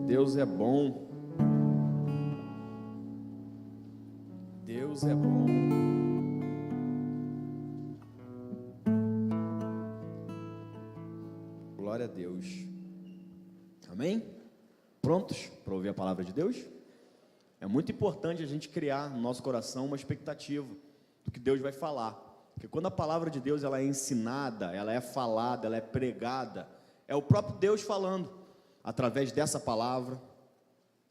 Deus é bom. Deus é bom. Glória a Deus. Amém? Prontos para ouvir a palavra de Deus? É muito importante a gente criar no nosso coração uma expectativa do que Deus vai falar. Porque quando a palavra de Deus ela é ensinada, ela é falada, ela é pregada, é o próprio Deus falando, através dessa palavra,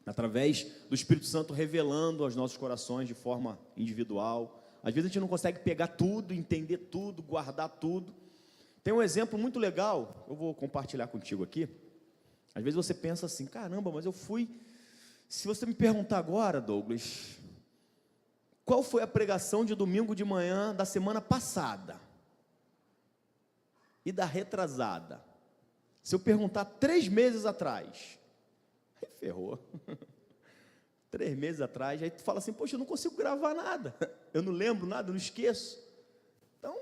através do Espírito Santo revelando aos nossos corações de forma individual. Às vezes a gente não consegue pegar tudo, entender tudo, guardar tudo. Tem um exemplo muito legal, eu vou compartilhar contigo aqui. Às vezes você pensa assim, caramba, mas eu fui... Se você me perguntar agora, Douglas, qual foi a pregação de domingo de manhã da semana passada e da retrasada? Se eu perguntar 3 meses atrás, aí ferrou. 3 meses atrás, aí tu fala assim, poxa, eu não consigo gravar nada, eu não lembro nada, eu não esqueço. Então,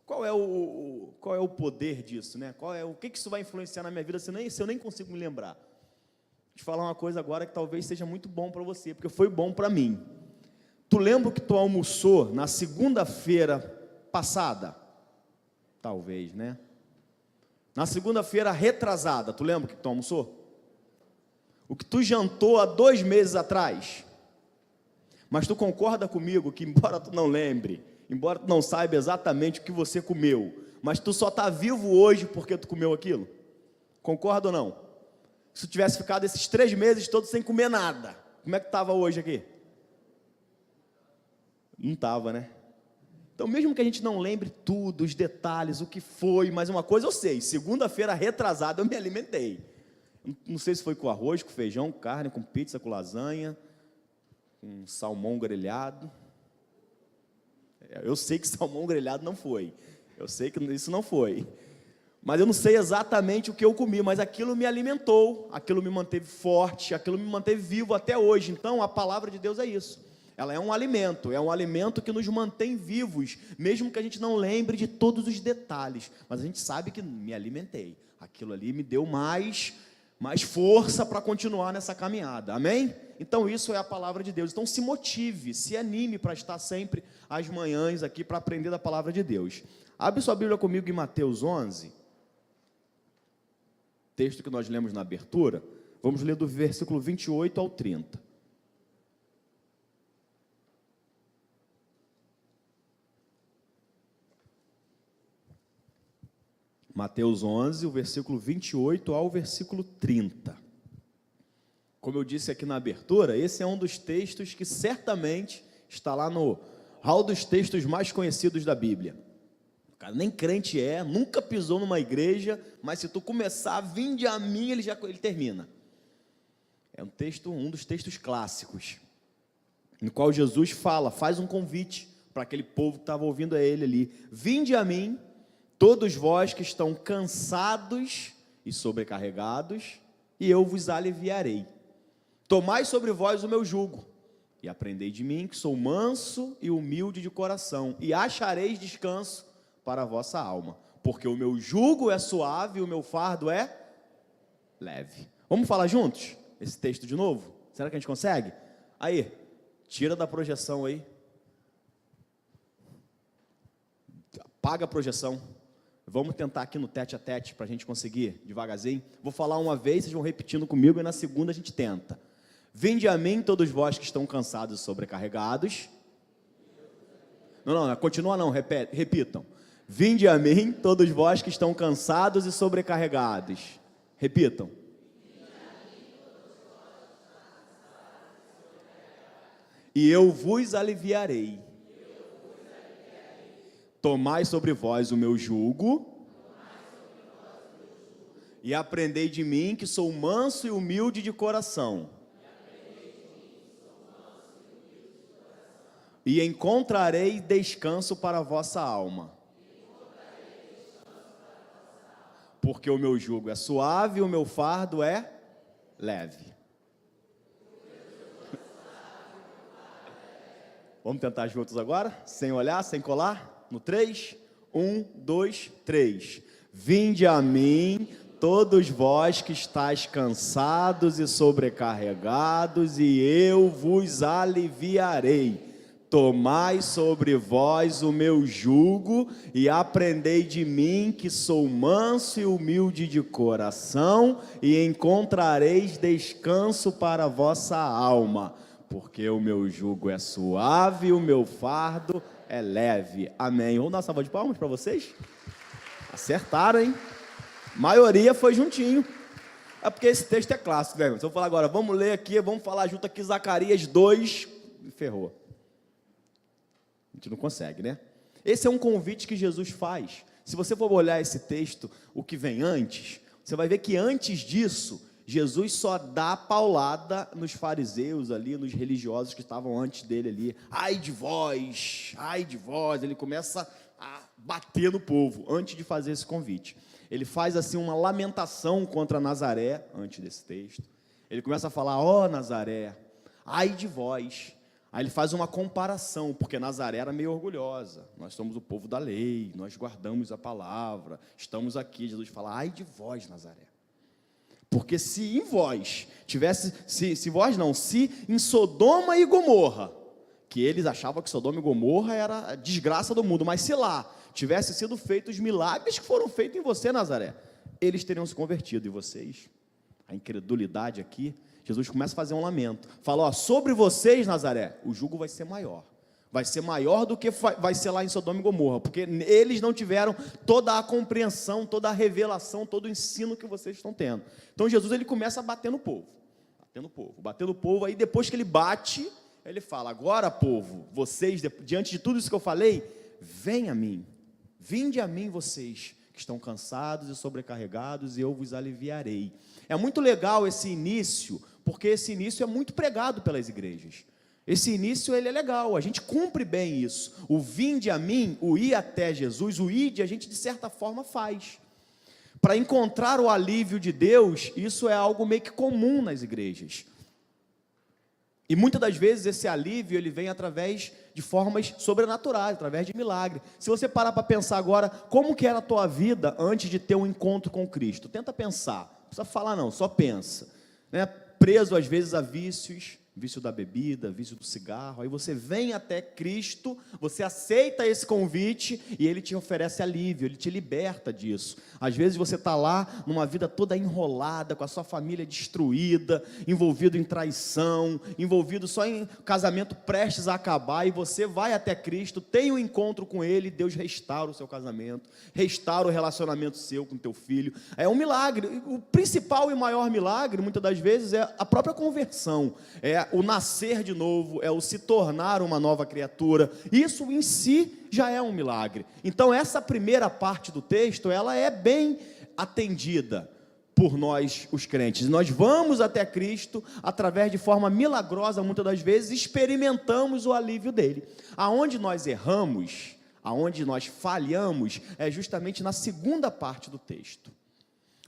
qual é o poder disso, né? O que isso vai influenciar na minha vida se eu nem consigo me lembrar? Vou te falar uma coisa agora que talvez seja muito bom para você, porque foi bom para mim. Tu lembra que tu almoçou na segunda-feira passada? Talvez, né? Na segunda-feira retrasada, tu lembra que tu almoçou? O que tu jantou há 2 meses atrás? Mas tu concorda comigo que, embora tu não lembre, embora tu não saiba exatamente o que você comeu, mas tu só está vivo hoje porque tu comeu aquilo? Concorda ou não? Se tu tivesse ficado esses 3 meses todos sem comer nada, como é que estava hoje aqui? Não estava, né? Então, mesmo que a gente não lembre tudo, os detalhes, o que foi, mas uma coisa eu sei, segunda-feira retrasada eu me alimentei. Não sei se foi com arroz, com feijão, com carne, com pizza, com lasanha, com salmão grelhado. Eu sei que salmão grelhado não foi. Eu sei que isso não foi. Mas eu não sei exatamente o que eu comi, mas aquilo me alimentou, aquilo me manteve forte, aquilo me manteve vivo até hoje. Então, a palavra de Deus é isso. Ela é um alimento que nos mantém vivos, mesmo que a gente não lembre de todos os detalhes. Mas a gente sabe que me alimentei. Aquilo ali me deu mais força para continuar nessa caminhada. Amém? Então, isso é a palavra de Deus. Então, se motive, se anime para estar sempre às manhãs aqui para aprender da palavra de Deus. Abre sua Bíblia comigo em Mateus 11. Texto que nós lemos na abertura, vamos ler do versículo 28 ao 30. Mateus 11, o versículo 28 ao versículo 30. Como eu disse aqui na abertura, esse é um dos textos que certamente está lá no hall dos textos mais conhecidos da Bíblia. O cara nem crente nunca pisou numa igreja, mas se tu começar, vinde a mim, ele termina. É um dos textos clássicos, no qual Jesus faz um convite para aquele povo que estava ouvindo a ele ali. Vinde a mim, todos vós que estão cansados e sobrecarregados, e eu vos aliviarei. Tomai sobre vós o meu jugo, e aprendei de mim, que sou manso e humilde de coração, e achareis descanso para a vossa alma, porque o meu jugo é suave e o meu fardo é leve. Vamos falar juntos esse texto de novo? Será que a gente consegue? Aí, tira da projeção aí. Apaga a projeção. Vamos tentar aqui no tete a tete para a gente conseguir devagarzinho. Vou falar uma vez, vocês vão repetindo comigo e na segunda a gente tenta. Vinde a mim todos vós que estão cansados e sobrecarregados. Não, continua não, repitam. Vinde a mim, todos vós que estão cansados e sobrecarregados. Repitam. E eu vos aliviarei. Tomai sobre vós o meu jugo. E aprendei de mim, que sou manso e humilde de coração. E encontrarei descanso para a vossa alma. Porque o meu jugo é suave e o meu fardo é leve. Vamos tentar juntos agora? Sem olhar, sem colar? No 3, 1, 2, 3. Vinde a mim, Todos vós que estáis cansados e sobrecarregados, e eu vos aliviarei. Tomai sobre vós o meu jugo e aprendei de mim, que sou manso e humilde de coração, e encontrareis descanso para a vossa alma, porque o meu jugo é suave e o meu fardo é leve. Amém. Vamos dar uma salva de palmas para vocês? Acertaram, hein? A maioria foi juntinho. É porque esse texto é clássico, né? Se eu falar agora, vamos ler aqui, vamos falar junto aqui Zacarias 2, ferrou. A gente não consegue, né? Esse é um convite que Jesus faz. Se você for olhar esse texto, o que vem antes, você vai ver que antes disso, Jesus só dá paulada nos fariseus ali, nos religiosos que estavam antes dele ali. Ai de vós, ele começa a bater no povo, antes de fazer esse convite. Ele faz assim uma lamentação contra Nazaré, antes desse texto. Ele começa a falar, ó Nazaré, ai de vós. Aí ele faz uma comparação, porque Nazaré era meio orgulhosa. Nós somos o povo da lei, nós guardamos a palavra, estamos aqui. Jesus fala, ai de vós, Nazaré. Porque se em vós tivesse, se em Sodoma e Gomorra, que eles achavam que Sodoma e Gomorra era a desgraça do mundo, mas se lá tivesse sido feitos os milagres que foram feitos em você, Nazaré, eles teriam se convertido. E vocês, a incredulidade aqui, Jesus começa a fazer um lamento. Fala, ó, sobre vocês, Nazaré, o jugo vai ser maior. Vai ser maior do que vai ser lá em Sodoma e Gomorra, porque eles não tiveram toda a compreensão, toda a revelação, todo o ensino que vocês estão tendo. Então Jesus, ele começa a bater no povo. Batendo no povo, aí depois que ele bate, ele fala, agora povo, vocês, diante de tudo isso que eu falei, vem a mim, vinde a mim vocês, que estão cansados e sobrecarregados, e eu vos aliviarei. É muito legal esse início, porque esse início é muito pregado pelas igrejas. Esse início, ele é legal, a gente cumpre bem isso. O vinde a mim, o ir até Jesus, o ide, a gente de certa forma faz. Para encontrar o alívio de Deus, isso é algo meio que comum nas igrejas. E muitas das vezes esse alívio, ele vem através de formas sobrenaturais, através de milagre. Se você parar para pensar agora, como que era a tua vida antes de ter um encontro com Cristo? Tenta pensar, não precisa falar não, só pensa. Né? Preso às vezes a vícios, vício da bebida, vício do cigarro, aí você vem até Cristo, você aceita esse convite e Ele te oferece alívio, Ele te liberta disso. Às vezes você está lá numa vida toda enrolada, com a sua família destruída, envolvido em traição, envolvido só em casamento prestes a acabar, e você vai até Cristo, tem um encontro com Ele, Deus restaura o seu casamento, restaura o relacionamento seu com o teu filho. É um milagre. O principal e maior milagre, muitas das vezes, é a própria conversão, é o nascer de novo, é o se tornar uma nova criatura. Isso em si já é um milagre. Então essa primeira parte do texto, ela é bem atendida por nós, os crentes. Nós vamos até Cristo, através de forma milagrosa, muitas das vezes, experimentamos o alívio dele. Aonde nós erramos, aonde nós falhamos, é justamente na segunda parte do texto.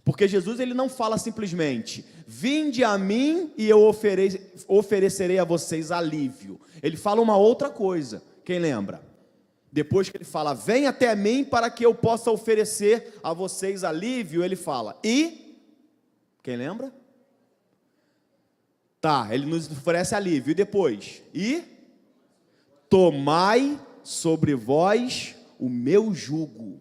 Porque Jesus, ele não fala simplesmente, vinde a mim e eu oferecerei a vocês alívio. Ele fala uma outra coisa, quem lembra? Depois que ele fala, vem até mim para que eu possa oferecer a vocês alívio, ele fala, e, quem lembra? Tá, ele nos oferece alívio, e depois? E, tomai sobre vós o meu jugo.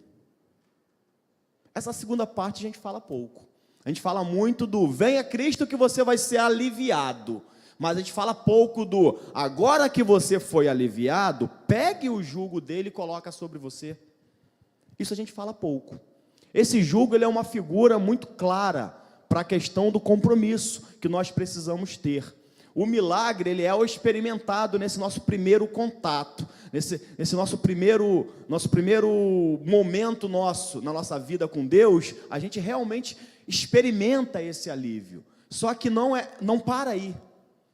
Essa segunda parte a gente fala pouco. A gente fala muito do venha Cristo que você vai ser aliviado. Mas a gente fala pouco do agora que você foi aliviado, pegue o jugo dele e coloca sobre você. Isso a gente fala pouco. Esse jugo, ele é uma figura muito clara para a questão do compromisso que nós precisamos ter. O milagre, ele é o experimentado nesse nosso primeiro contato, nesse nosso primeiro momento na nossa vida com Deus, a gente realmente experimenta esse alívio. Só que não para aí.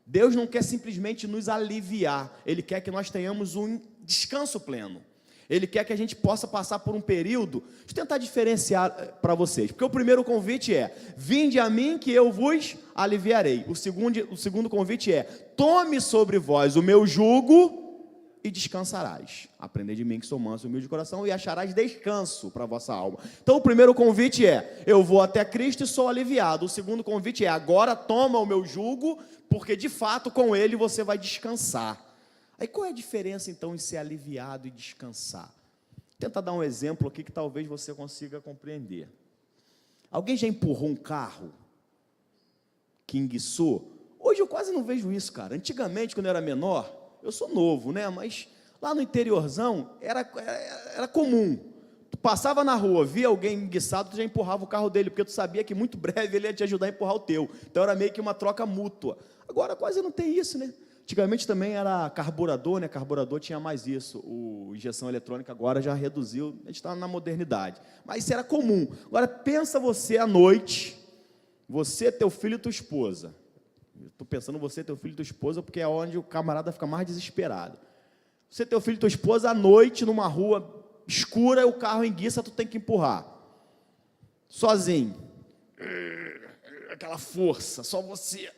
Deus não quer simplesmente nos aliviar, Ele quer que nós tenhamos um descanso pleno. Ele quer que a gente possa passar por um período. Deixa eu tentar diferenciar para vocês, porque o primeiro convite é, vinde a mim que eu vos aliviarei. O segundo convite é, tome sobre vós o meu jugo e descansarás. Aprendei de mim que sou manso e humilde de coração e acharás descanso para a vossa alma. Então o primeiro convite é, eu vou até Cristo e sou aliviado. O segundo convite é, agora toma o meu jugo, porque de fato com ele você vai descansar. Aí qual é a diferença então em ser aliviado e descansar? Vou tentar dar um exemplo aqui que talvez você consiga compreender. Alguém já empurrou um carro que enguiçou? Hoje eu quase não vejo isso, cara. Antigamente, quando eu era menor, eu sou novo, né? Mas lá no interiorzão era comum. Tu passava na rua, via alguém enguiçado, tu já empurrava o carro dele, porque tu sabia que muito breve ele ia te ajudar a empurrar o teu. Então era meio que uma troca mútua. Agora quase não tem isso, né? Antigamente também era carburador, né? Carburador tinha mais isso. O injeção eletrônica agora já reduziu, a gente está na modernidade. Mas isso era comum. Agora pensa você à noite, você, teu filho e tua esposa. Estou pensando você, teu filho e tua esposa, porque é onde o camarada fica mais desesperado. Você, teu filho e tua esposa, à noite, numa rua escura, o carro enguiça, tu tem que empurrar. Sozinho. Aquela força, só você.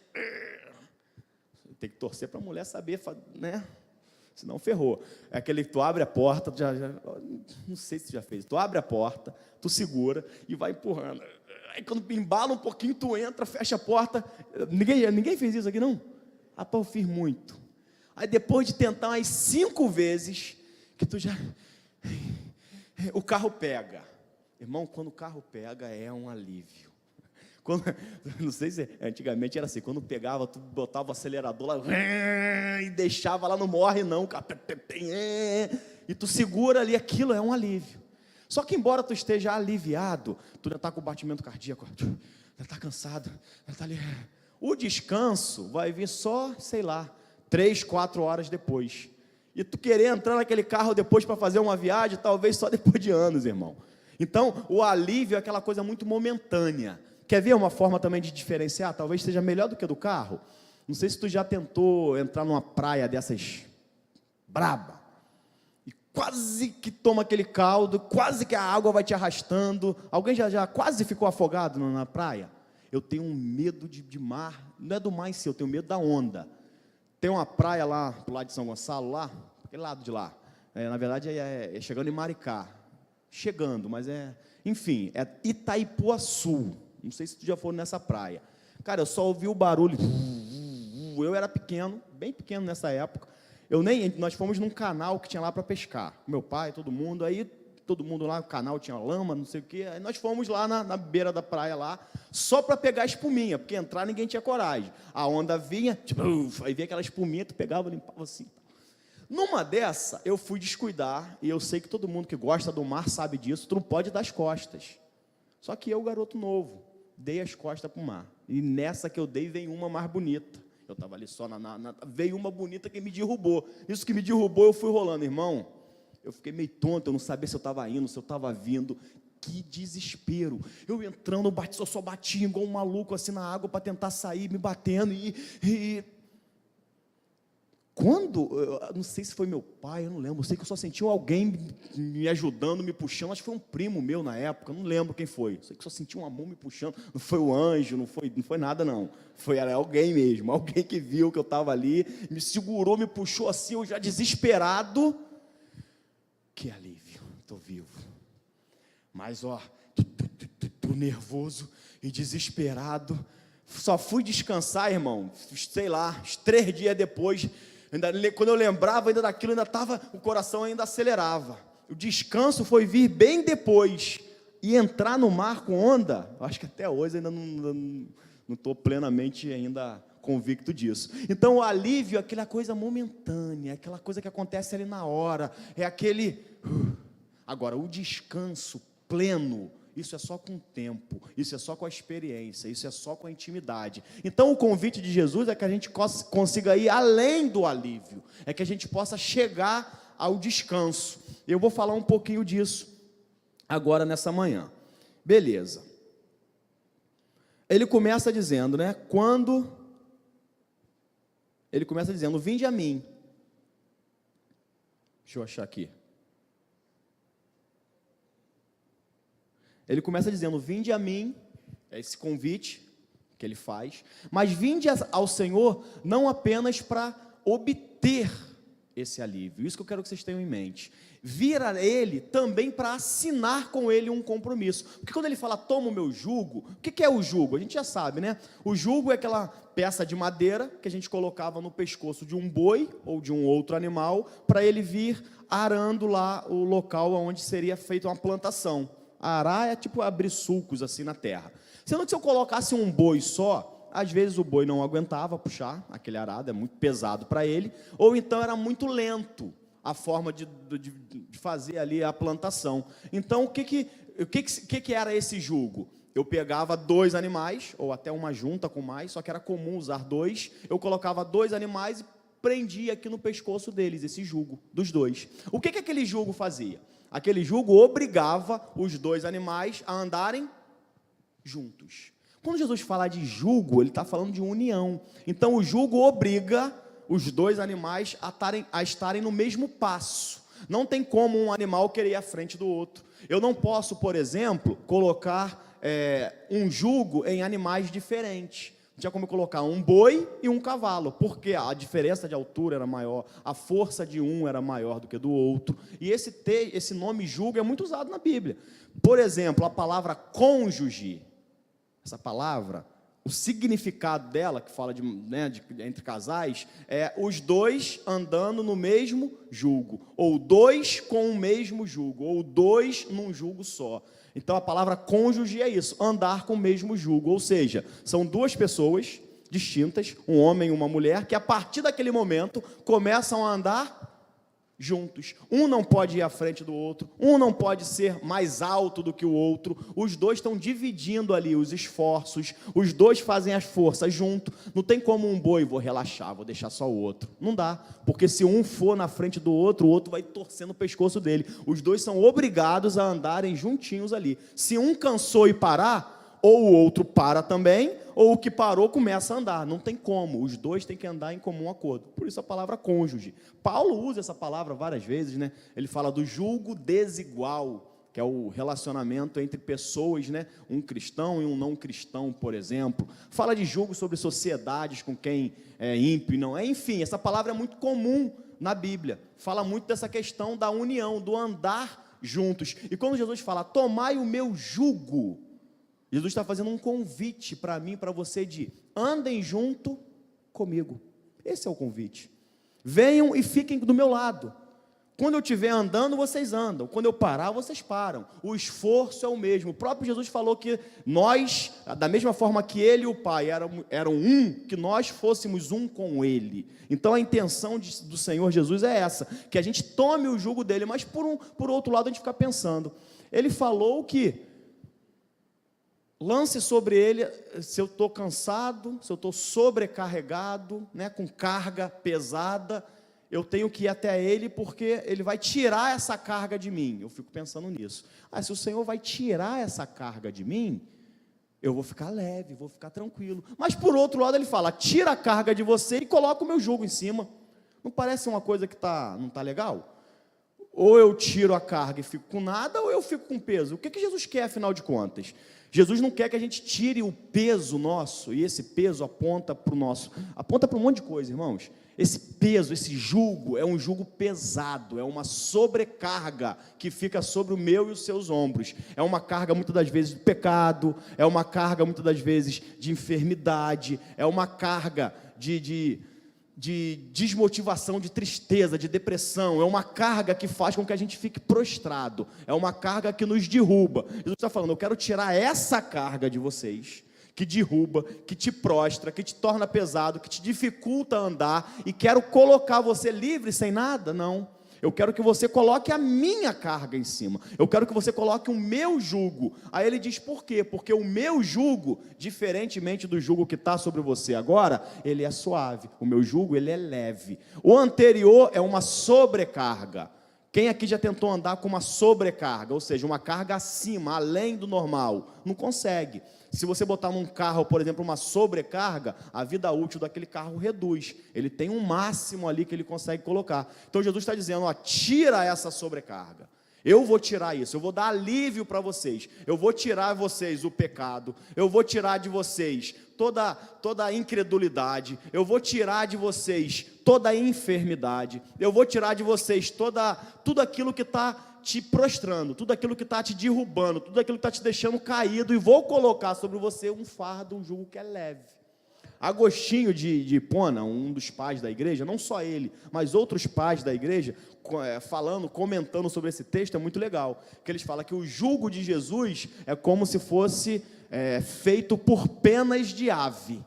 Tem que torcer para a mulher saber, né? Senão ferrou. É aquele que tu abre a porta, não sei se tu já fez, tu abre a porta, tu segura e vai empurrando. Aí quando embala um pouquinho, tu entra, fecha a porta. Ninguém fez isso aqui, não? Rapaz, eu fiz muito. Aí depois de tentar umas 5 vezes, que tu já... O carro pega. Irmão, quando o carro pega, é um alívio. Não sei se antigamente era assim, quando pegava, tu botava o acelerador lá e deixava lá, não morre não, e tu segura ali, aquilo é um alívio. Só que embora tu esteja aliviado, tu já está com o batimento cardíaco, já está cansado, já está ali. O descanso vai vir só, sei lá, 3, 4 horas depois. E tu querer entrar naquele carro depois para fazer uma viagem, talvez só depois de anos, irmão. Então, o alívio é aquela coisa muito momentânea. Quer ver uma forma também de diferenciar? Talvez seja melhor do que a do carro. Não sei se tu já tentou entrar numa praia dessas braba. E quase que toma aquele caldo, quase que a água vai te arrastando. Alguém já quase ficou afogado na praia? Eu tenho um medo de mar. Não é do mar em si, eu tenho medo da onda. Tem uma praia lá, pro lado de São Gonçalo, lá, aquele lado de lá. Na verdade, é chegando em Maricá. Chegando, mas enfim, é Itaipuaçu. Não sei se tu já foi nessa praia. Cara, eu só ouvi o barulho. Eu era pequeno, bem pequeno nessa época. Nós fomos num canal que tinha lá para pescar. Meu pai, todo mundo. Aí todo mundo lá no canal tinha lama, não sei o quê. Aí nós fomos lá na beira da praia lá, só para pegar a espuminha, porque entrar ninguém tinha coragem. A onda vinha, tipo, aí vinha aquela espuminha, tu pegava, limpava assim. Numa dessa, eu fui descuidar, e eu sei que todo mundo que gosta do mar sabe disso, tu não pode dar as costas. Só que eu, garoto novo, dei as costas para o mar. E nessa que eu dei, veio uma mais bonita. Eu estava ali só veio uma bonita que me derrubou. Isso que me derrubou, eu fui rolando. Irmão, eu fiquei meio tonto, eu não sabia se eu estava indo, se eu estava vindo. Que desespero. Eu entrando, eu só batia igual um maluco assim na água para tentar sair, me batendo. Quando, eu não sei se foi meu pai, eu não lembro, eu sei que eu só senti alguém me ajudando, me puxando, acho que foi um primo meu na época, eu não lembro quem foi, eu sei que só senti uma mão me puxando, não foi o anjo, não foi nada não, era alguém mesmo, alguém que viu que eu estava ali, me segurou, me puxou assim, eu já desesperado, que alívio, estou vivo, mas tô nervoso e desesperado, só fui descansar, irmão, sei lá, uns 3 dias depois. Quando eu lembrava ainda daquilo, o coração ainda acelerava. O descanso foi vir bem depois. E entrar no mar com onda, acho que até hoje ainda não estou plenamente ainda convicto disso. Então o alívio é aquela coisa momentânea, aquela coisa que acontece ali na hora, é aquele... Agora, o descanso pleno, isso é só com o tempo, isso é só com a experiência, isso é só com a intimidade. Então o convite de Jesus é que a gente consiga ir além do alívio, é que a gente possa chegar ao descanso. Eu vou falar um pouquinho disso agora nessa manhã. Beleza. Ele começa dizendo, né? Ele começa dizendo, vinde a mim. Deixa eu achar aqui. Ele começa dizendo, vinde a mim, é esse convite que ele faz, mas vinde ao Senhor não apenas para obter esse alívio. Isso que eu quero que vocês tenham em mente. Vir a ele também para assinar com ele um compromisso. Porque quando ele fala, toma o meu jugo, o que é o jugo? A gente já sabe, né? O jugo é aquela peça de madeira que a gente colocava no pescoço de um boi ou de um outro animal, para ele vir arando lá o local onde seria feita uma plantação. Arar é tipo abrir sulcos assim na terra. Sendo que se eu colocasse um boi só, às vezes o boi não aguentava puxar aquele arado, é muito pesado para ele, ou então era muito lento a forma de fazer ali a plantação. Então, o que era esse jugo? Eu pegava 2 animais, ou até uma junta com mais, só que era comum usar 2, eu colocava 2 animais e prendia aqui no pescoço deles, esse jugo, dos 2. O que aquele jugo fazia? Aquele jugo obrigava os 2 animais a andarem juntos. Quando Jesus fala de jugo, ele está falando de união. Então, o jugo obriga os 2 animais a estarem no mesmo passo. Não tem como um animal querer ir à frente do outro. Eu não posso, por exemplo, colocar um jugo em animais diferentes. Não tinha como colocar um boi e um cavalo, porque a diferença de altura era maior, a força de um era maior do que do outro. E esse nome jugo é muito usado na Bíblia. Por exemplo, a palavra cônjuge, essa palavra, o significado dela, que fala entre casais, é os 2 andando no mesmo jugo, ou 2 com o mesmo jugo, ou 2 num jugo só. Então a palavra cônjuge é isso, andar com o mesmo jugo, ou seja, são 2 pessoas distintas, um homem e uma mulher, que a partir daquele momento começam a andar juntos. Um não pode ir à frente do outro, um não pode ser mais alto do que o outro, os 2 estão dividindo ali os esforços, os 2 fazem as forças junto. Não tem como um boi, vou relaxar, vou deixar só o outro. Não dá, porque se um for na frente do outro, o outro vai torcendo o pescoço dele. Os 2 são obrigados a andarem juntinhos ali. Se um cansou e parar, ou o outro para também, ou o que parou começa a andar. Não tem como, os 2 têm que andar em comum acordo. Por isso a palavra cônjuge. Paulo usa essa palavra várias vezes, né? Ele fala do julgo desigual, que é o relacionamento entre pessoas, né? Um cristão e um não cristão, por exemplo. Fala de julgo sobre sociedades com quem é ímpio e não é. Enfim, essa palavra é muito comum na Bíblia. Fala muito dessa questão da união, do andar juntos. E quando Jesus fala, tomai o meu jugo, Jesus está fazendo um convite para mim e para você de andem junto comigo. Esse é o convite. Venham e fiquem do meu lado. Quando eu estiver andando, vocês andam. Quando eu parar, vocês param. O esforço é o mesmo. O próprio Jesus falou que nós, da mesma forma que Ele e o Pai eram um, que nós fôssemos um com Ele. Então a intenção do Senhor Jesus é essa, que a gente tome o jugo dele, mas por outro lado a gente fica pensando. Ele falou que lance sobre ele, se eu estou cansado, se eu estou sobrecarregado, né, com carga pesada, eu tenho que ir até ele, porque ele vai tirar essa carga de mim. Eu fico pensando nisso. Se o Senhor vai tirar essa carga de mim, eu vou ficar leve, vou ficar tranquilo. Mas por outro lado ele fala, tira a carga de você e coloca o meu jugo em cima. Não parece uma coisa que não está legal? Ou eu tiro a carga e fico com nada, ou eu fico com peso. O que Jesus quer, afinal de contas? Jesus não quer que a gente tire o peso nosso, e esse peso aponta para um monte de coisa, irmãos. Esse peso, esse jugo, é um jugo pesado, é uma sobrecarga que fica sobre o meu e os seus ombros. É uma carga, muitas das vezes, de pecado, é uma carga, muitas das vezes, de enfermidade, é uma carga de desmotivação, de tristeza, de depressão. É uma carga que faz com que a gente fique prostrado, é uma carga que nos derruba. Jesus está falando, eu quero tirar essa carga de vocês, que derruba, que te prostra, que te torna pesado, que te dificulta andar, e quero colocar você livre sem nada. Não, eu quero que você coloque a minha carga em cima, eu quero que você coloque o meu jugo. Aí ele diz por quê? Porque o meu jugo, diferentemente do jugo que está sobre você agora, ele é suave, o meu jugo ele é leve. O anterior é uma sobrecarga. Quem aqui já tentou andar com uma sobrecarga, ou seja, uma carga acima, além do normal? Não consegue. Se você botar num carro, por exemplo, uma sobrecarga, a vida útil daquele carro reduz. Ele tem um máximo ali que ele consegue colocar. Então Jesus está dizendo, tira essa sobrecarga. Eu vou tirar isso, eu vou dar alívio para vocês, eu vou tirar de vocês o pecado, eu vou tirar de vocês toda a incredulidade, eu vou tirar de vocês toda a enfermidade, eu vou tirar de vocês tudo aquilo que está te prostrando, tudo aquilo que está te derrubando, tudo aquilo que está te deixando caído, e vou colocar sobre você um fardo, um jugo que é leve. Agostinho de Hipona, um dos pais da igreja, não só ele, mas outros pais da igreja, comentando sobre esse texto, é muito legal, que eles falam que o jugo de Jesus é como se fosse feito por penas de ave.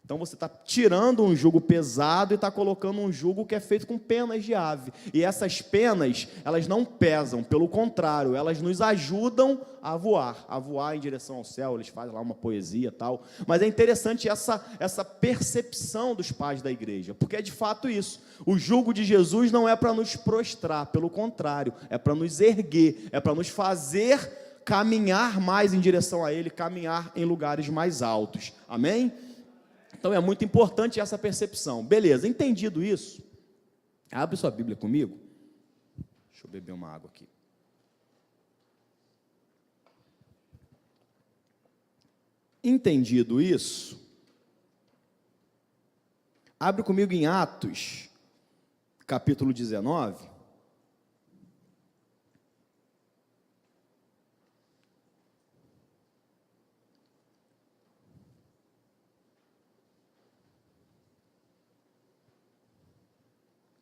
Então você está tirando um jugo pesado e está colocando um jugo que é feito com penas de ave. E essas penas, elas não pesam, pelo contrário, elas nos ajudam a voar em direção ao céu. Eles fazem lá uma poesia e tal. Mas é interessante essa percepção dos pais da igreja, porque é de fato isso. O jugo de Jesus não é para nos prostrar, pelo contrário, é para nos erguer, é para nos fazer caminhar mais em direção a Ele, caminhar em lugares mais altos. Amém? Então é muito importante essa percepção. Beleza, entendido isso, abre sua Bíblia comigo. Deixa eu beber uma água aqui. Entendido isso, abre comigo em Atos, capítulo 19.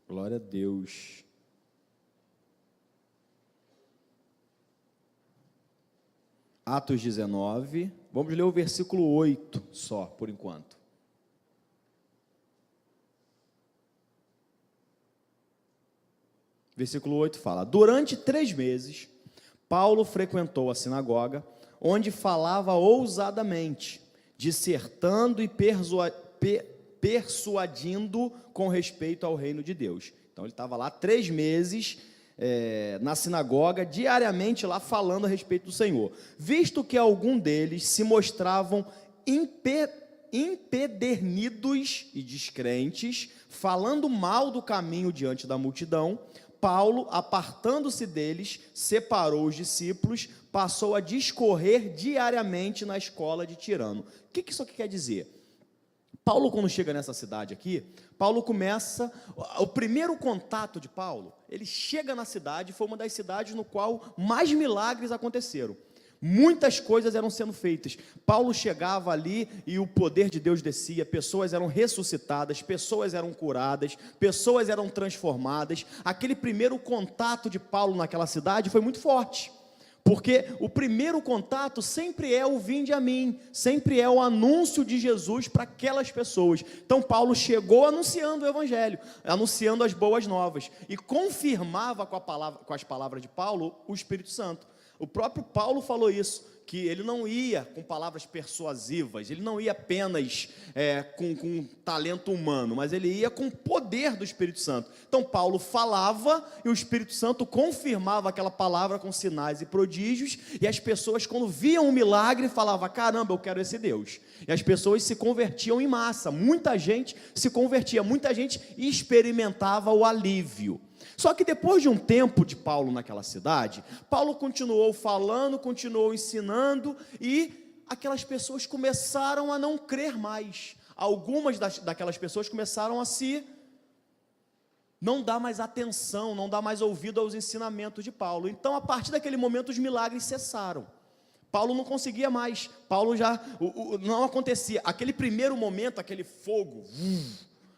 Glória a Deus. Atos 19, vamos ler o versículo 8 só, por enquanto. Versículo 8 fala: durante 3 meses, Paulo frequentou a sinagoga, onde falava ousadamente, dissertando e persuadindo com respeito ao reino de Deus. Então ele estava lá 3 meses na sinagoga, diariamente lá falando a respeito do Senhor. Visto que algum deles se mostravam empedernidos e descrentes, falando mal do caminho diante da multidão, Paulo, apartando-se deles, separou os discípulos, passou a discorrer diariamente na escola de Tirano. O que isso aqui quer dizer? Paulo, quando chega nessa cidade aqui, Paulo começa, o primeiro contato de Paulo, ele chega na cidade, foi uma das cidades no qual mais milagres aconteceram. Muitas coisas eram sendo feitas. Paulo chegava ali e o poder de Deus descia, pessoas eram ressuscitadas, pessoas eram curadas, pessoas eram transformadas. Aquele primeiro contato de Paulo naquela cidade foi muito forte. Porque o primeiro contato sempre é o vinde a mim, sempre é o anúncio de Jesus para aquelas pessoas. Então Paulo chegou anunciando o evangelho, anunciando as boas novas, e confirmava com as palavras de Paulo o Espírito Santo. O próprio Paulo falou isso, que ele não ia com palavras persuasivas, ele não ia apenas com talento humano, mas ele ia com o poder do Espírito Santo. Então Paulo falava e o Espírito Santo confirmava aquela palavra com sinais e prodígios, e as pessoas, quando viam um milagre, falavam: caramba, eu quero esse Deus. E as pessoas se convertiam em massa, muita gente se convertia, muita gente experimentava o alívio. Só que depois de um tempo de Paulo naquela cidade, Paulo continuou falando, continuou ensinando, e aquelas pessoas começaram a não crer mais. Algumas daquelas pessoas começaram a não dar mais atenção, não dar mais ouvido aos ensinamentos de Paulo. Então, a partir daquele momento, os milagres cessaram. Paulo não conseguia mais, Paulo já, não acontecia. Aquele primeiro momento, aquele fogo,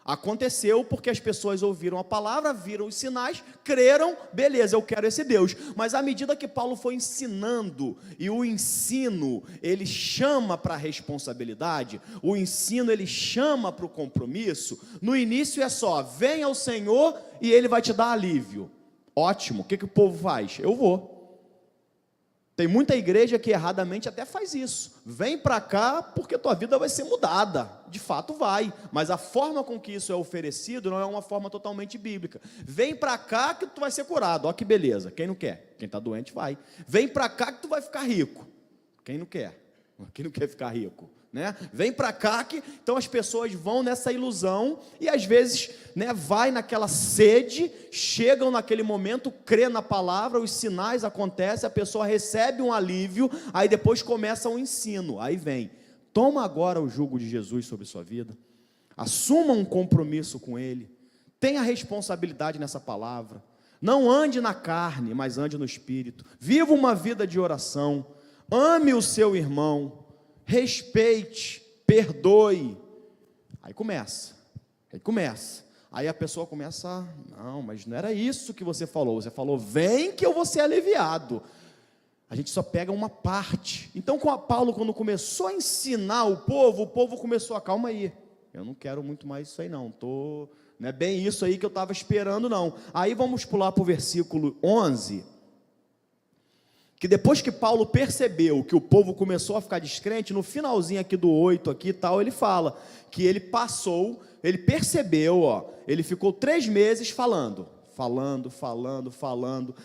aconteceu porque as pessoas ouviram a palavra, viram os sinais, creram, beleza, eu quero esse Deus. Mas à medida que Paulo foi ensinando, e o ensino, ele chama para a responsabilidade, o ensino, ele chama para o compromisso. No início é só: vem ao Senhor e Ele vai te dar alívio. Ótimo, o que o povo faz? Eu vou. Tem muita igreja que erradamente até faz isso. Vem para cá porque tua vida vai ser mudada. De fato vai, mas a forma com que isso é oferecido não é uma forma totalmente bíblica. Vem para cá que tu vai ser curado. Ó que beleza. Quem não quer? Quem está doente vai. Vem para cá que tu vai ficar rico. Quem não quer? Quem não quer ficar rico? Né? Vem para cá que então as pessoas vão nessa ilusão e às vezes, né, vai naquela sede, chegam naquele momento, crê na palavra, os sinais acontecem, a pessoa recebe um alívio, aí depois começa um ensino, aí vem, toma agora o jugo de Jesus sobre sua vida, assuma um compromisso com Ele, tenha responsabilidade nessa palavra, não ande na carne, mas ande no Espírito, viva uma vida de oração, ame o seu irmão, respeite, perdoe. Aí começa. Aí a pessoa começa, não, mas não era isso que você falou vem que eu vou ser aliviado. A gente só pega uma parte. Então Paulo, quando começou a ensinar o povo começou a, calma aí, eu não quero muito mais isso aí não é bem isso aí que eu estava esperando não. Aí vamos pular para o versículo 11, que depois que Paulo percebeu que o povo começou a ficar descrente, no finalzinho aqui do 8, aqui tal, ele fala que ele percebeu, ele ficou 3 meses falando,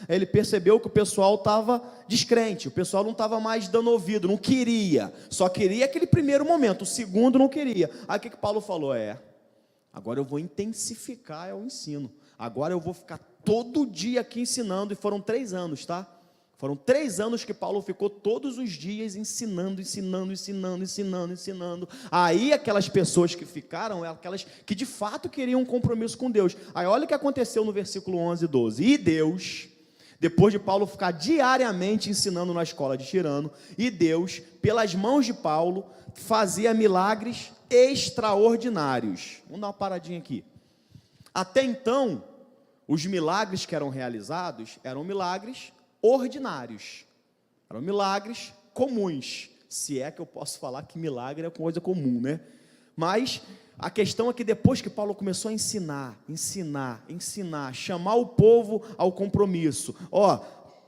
aí ele percebeu que o pessoal estava descrente, o pessoal não estava mais dando ouvido, não queria, só queria aquele primeiro momento, o segundo não queria. Aí o que Paulo falou? Agora eu vou intensificar o ensino, agora eu vou ficar todo dia aqui ensinando, e foram 3 anos, tá? Foram 3 anos que Paulo ficou todos os dias ensinando. Aí aquelas pessoas que ficaram, aquelas que de fato queriam um compromisso com Deus. Aí olha o que aconteceu no versículo 11 e 12. E Deus, depois de Paulo ficar diariamente ensinando na escola de Tirano, e Deus, pelas mãos de Paulo, fazia milagres extraordinários. Vamos dar uma paradinha aqui. Até então, os milagres que eram realizados eram milagres ordinários, eram milagres comuns, se é que eu posso falar que milagre é coisa comum, né? Mas a questão é que depois que Paulo começou a ensinar, chamar o povo ao compromisso,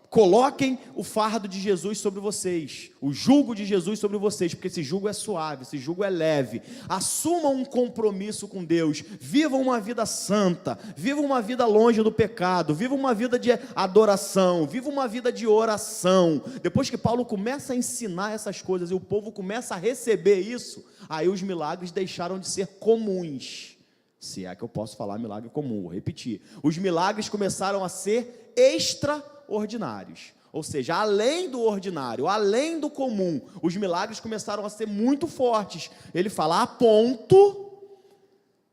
coloquem o fardo de Jesus sobre vocês, o jugo de Jesus sobre vocês, porque esse jugo é suave, esse jugo é leve, assumam um compromisso com Deus, vivam uma vida santa, vivam uma vida longe do pecado, vivam uma vida de adoração, vivam uma vida de oração. Depois que Paulo começa a ensinar essas coisas e o povo começa a receber isso, aí os milagres deixaram de ser comuns, se é que eu posso falar milagre comum, vou repetir, os milagres começaram a ser extraordinários, ou seja, além do ordinário, além do comum, os milagres começaram a ser muito fortes. Ele fala, a ponto,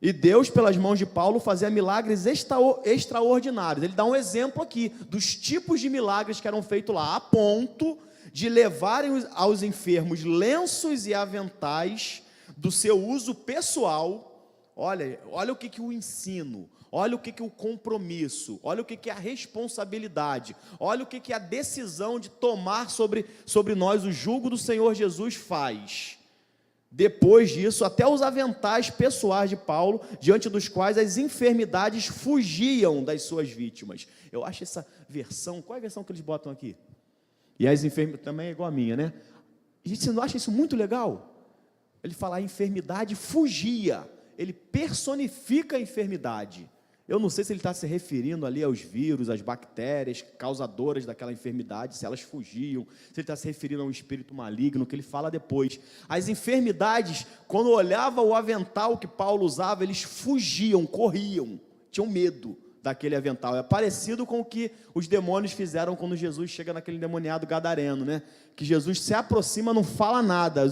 e Deus pelas mãos de Paulo fazia milagres extraordinários. Ele dá um exemplo aqui, dos tipos de milagres que eram feitos lá, a ponto de levarem aos enfermos lenços e aventais do seu uso pessoal. Olha o que o ensino, olha o que o compromisso, olha o que a responsabilidade, olha o que a decisão de tomar sobre nós o jugo do Senhor Jesus faz. Depois disso, até os aventais pessoais de Paulo, diante dos quais as enfermidades fugiam das suas vítimas. Eu acho essa versão, qual é a versão que eles botam aqui? E as enfermidades, também é igual a minha, né? A gente não acha isso muito legal? Ele fala, a enfermidade fugia. Ele personifica a enfermidade. Eu não sei se ele está se referindo ali aos vírus, às bactérias causadoras daquela enfermidade, se elas fugiam, se ele está se referindo a um espírito maligno, que ele fala depois. As enfermidades, quando olhava o avental que Paulo usava, eles fugiam, corriam, tinham medo daquele avental. É parecido com o que os demônios fizeram quando Jesus chega naquele endemoniado gadareno, né? Que Jesus se aproxima, não fala nada,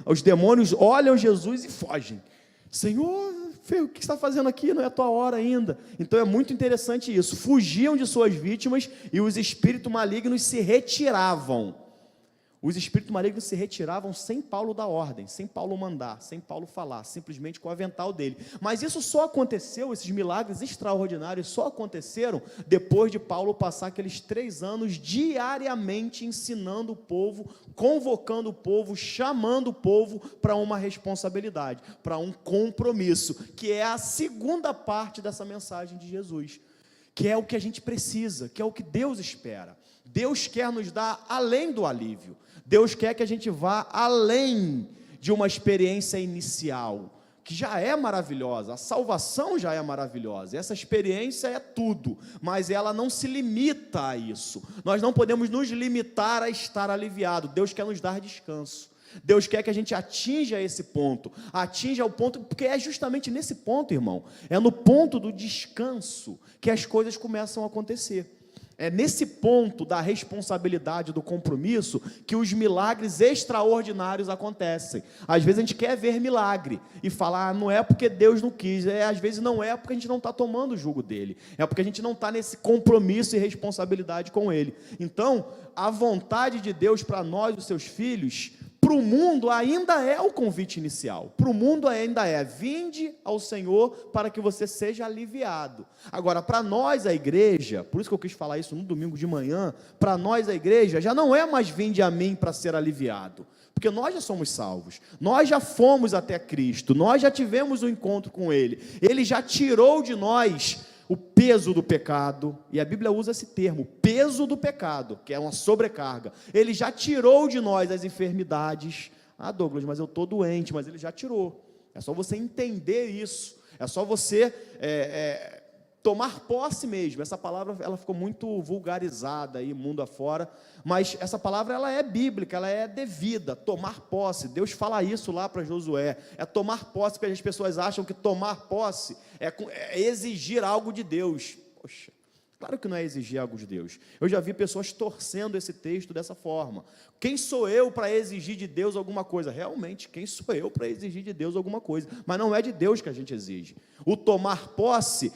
os demônios olham Jesus e fogem. Senhor, o que você está fazendo aqui? Não é a tua hora ainda. Então é muito interessante isso. Fugiam de suas vítimas e os espíritos malignos se retiravam. Os espíritos malignos se retiravam sem Paulo dar ordem, sem Paulo mandar, sem Paulo falar, simplesmente com o avental dele. Mas isso só aconteceu, esses milagres extraordinários só aconteceram depois de Paulo passar aqueles 3 anos diariamente ensinando o povo, convocando o povo, chamando o povo para uma responsabilidade, para um compromisso, que é a segunda parte dessa mensagem de Jesus, que é o que a gente precisa, que é o que Deus espera. Deus quer nos dar além do alívio. Deus quer que a gente vá além de uma experiência inicial, que já é maravilhosa, a salvação já é maravilhosa, essa experiência é tudo, mas ela não se limita a isso. Nós não podemos nos limitar a estar aliviado. Deus quer nos dar descanso. Deus quer que a gente atinja esse ponto, atinja o ponto, porque é justamente nesse ponto, irmão, é no ponto do descanso que as coisas começam a acontecer. É nesse ponto da responsabilidade, do compromisso, que os milagres extraordinários acontecem. Às vezes a gente quer ver milagre e falar, não é porque Deus não quis, às vezes não é porque a gente não está tomando o jugo dele, é porque a gente não está nesse compromisso e responsabilidade com ele. Então, a vontade de Deus para nós, os seus filhos, para o mundo ainda é o convite inicial, para o mundo ainda é, vinde ao Senhor para que você seja aliviado. Agora, para nós a igreja, por isso que eu quis falar isso no domingo de manhã, para nós a igreja já não é mais vinde a mim para ser aliviado, porque nós já somos salvos, nós já fomos até Cristo, nós já tivemos um encontro com Ele, Ele já tirou de nós o peso do pecado, e a Bíblia usa esse termo, peso do pecado, que é uma sobrecarga. Ele já tirou de nós as enfermidades. Ah, Douglas, mas eu estou doente, mas ele já tirou. É só você entender isso, é só você tomar posse mesmo. Essa palavra ela ficou muito vulgarizada aí, mundo afora, mas essa palavra ela é bíblica, ela é devida, tomar posse. Deus fala isso lá para Josué, é tomar posse, porque as pessoas acham que tomar posse é exigir algo de Deus. Poxa, claro que não é exigir algo de Deus. Eu já vi pessoas torcendo esse texto dessa forma. Quem sou eu para exigir de Deus alguma coisa? Realmente, quem sou eu para exigir de Deus alguma coisa? Mas não é de Deus que a gente exige. O tomar posse,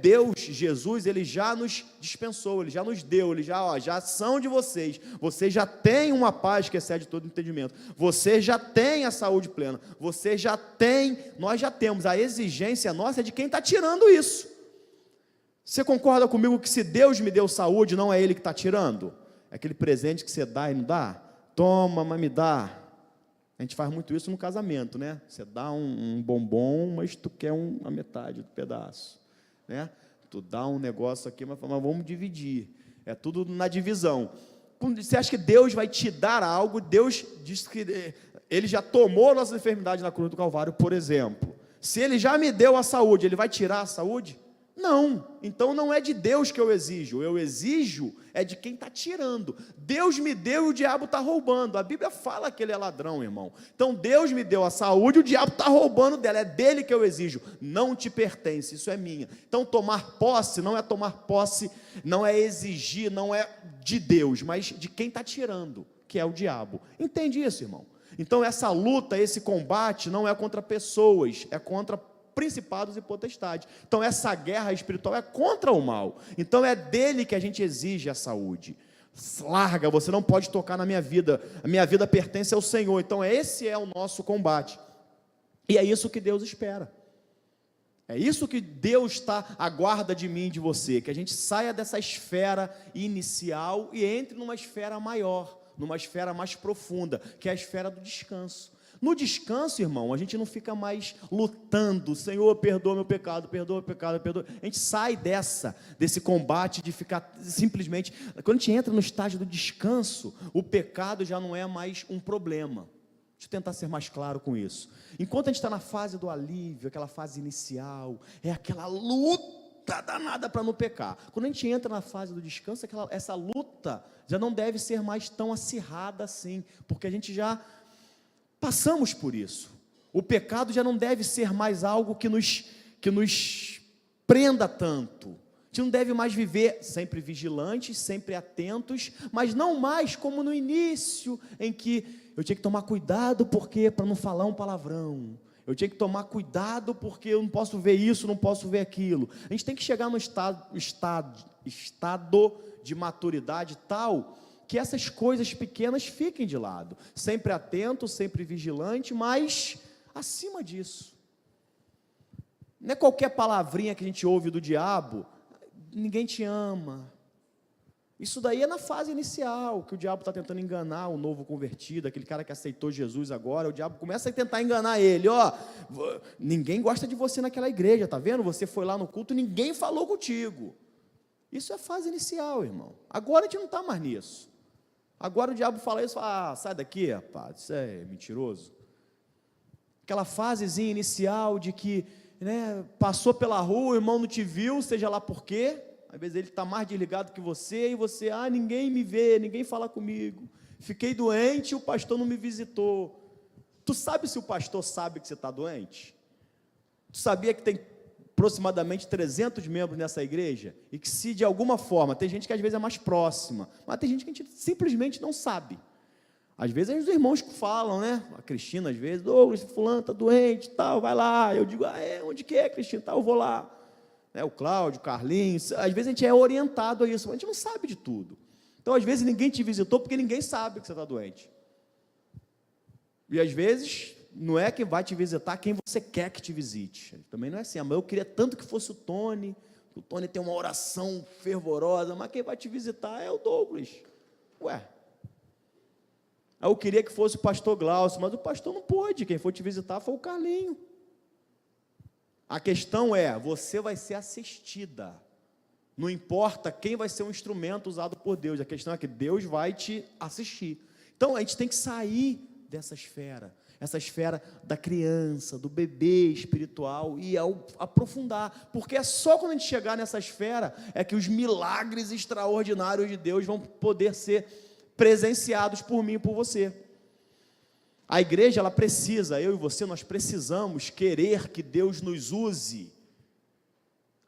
Deus, Jesus, Ele já nos dispensou, Ele já nos deu, Ele já são de vocês. Vocês já têm uma paz que excede todo entendimento. Você já tem a saúde plena. Você já tem, nós já temos. A exigência nossa é de quem está tirando isso. Você concorda comigo que se Deus me deu saúde, não é Ele que está tirando? É aquele presente que você dá e não dá? Toma, mas me dá. A gente faz muito isso no casamento, né? Você dá um bombom, mas tu quer a metade do pedaço, né? Tu dá um negócio aqui, mas vamos dividir. É tudo na divisão. Você acha que Deus vai te dar algo? Deus diz que Ele já tomou nossas enfermidades na cruz do Calvário, por exemplo. Se Ele já me deu a saúde, Ele vai tirar a saúde? Não, então não é de Deus que eu exijo é de quem está tirando. Deus me deu e o diabo está roubando. A Bíblia fala que ele é ladrão, irmão. Então Deus me deu a saúde, o diabo está roubando dela, é dele que eu exijo, não te pertence, isso é minha. Então tomar posse, não é exigir, não é de Deus, mas de quem está tirando, que é o diabo. Entende isso, irmão? Então essa luta, esse combate não é contra pessoas, é contra principados e potestades. Então essa guerra espiritual é contra o mal. Então é dele que a gente exige a saúde. Larga, você não pode tocar na minha vida. A minha vida pertence ao Senhor. Então esse é o nosso combate. E é isso que Deus espera. É isso que Deus aguarda de mim e de você, que a gente saia dessa esfera inicial e entre numa esfera maior, numa esfera mais profunda, que é a esfera do descanso. No descanso, irmão, a gente não fica mais lutando, Senhor, perdoa meu pecado, perdoa meu pecado, perdoa. A gente sai desse combate de ficar simplesmente... Quando a gente entra no estágio do descanso, o pecado já não é mais um problema. Deixa eu tentar ser mais claro com isso. Enquanto a gente está na fase do alívio, aquela fase inicial, é aquela luta danada para não pecar. Quando a gente entra na fase do descanso, essa luta já não deve ser mais tão acirrada assim, porque a gente já... passamos por isso. O pecado já não deve ser mais algo que nos prenda tanto. A gente não deve mais viver sempre vigilantes, sempre atentos, mas não mais como no início, em que eu tinha que tomar cuidado para não falar um palavrão. Eu tinha que tomar cuidado porque eu não posso ver isso, não posso ver aquilo. A gente tem que chegar no estado de maturidade tal que essas coisas pequenas fiquem de lado, sempre atento, sempre vigilante, mas acima disso. Não é qualquer palavrinha que a gente ouve do diabo, ninguém te ama. Isso daí é na fase inicial, que o diabo está tentando enganar o novo convertido, aquele cara que aceitou Jesus agora, o diabo começa a tentar enganar ele, ninguém gosta de você naquela igreja, tá vendo? Você foi lá no culto, ninguém falou contigo. Isso é fase inicial, irmão. Agora a gente não está mais nisso. Agora o diabo fala isso, sai daqui, rapaz, isso é mentiroso. Aquela fasezinha inicial de que, passou pela rua, o irmão não te viu, seja lá por quê, às vezes ele está mais desligado que você, e você, ninguém me vê, ninguém fala comigo. Fiquei doente e o pastor não me visitou. Tu sabe se o pastor sabe que você está doente? Tu sabia que tem aproximadamente 300 membros nessa igreja? E que se de alguma forma, tem gente que às vezes é mais próxima, mas tem gente que a gente simplesmente não sabe. Às vezes é os irmãos que falam, né? A Cristina às vezes, Douglas, fulano está doente, tal, vai lá. Eu digo, onde que é, Cristina? Tá, eu vou lá. O Cláudio, o Carlinhos, às vezes a gente é orientado a isso, mas a gente não sabe de tudo. Então, às vezes, ninguém te visitou porque ninguém sabe que você está doente. E, às vezes, não é quem vai te visitar, quem você quer que te visite. Também não é assim, mas eu queria tanto que fosse o Tony tem uma oração fervorosa, mas quem vai te visitar é o Douglas. Ué. Eu queria que fosse o pastor Glaucio, mas o pastor não pôde, quem foi te visitar foi o Carlinho. A questão é, você vai ser assistida. Não importa quem vai ser o instrumento usado por Deus, a questão é que Deus vai te assistir. Então, a gente tem que sair dessa esfera, essa esfera da criança, do bebê espiritual, e aprofundar, porque é só quando a gente chegar nessa esfera, é que os milagres extraordinários de Deus vão poder ser presenciados por mim e por você. A igreja, ela precisa, eu e você, nós precisamos querer que Deus nos use,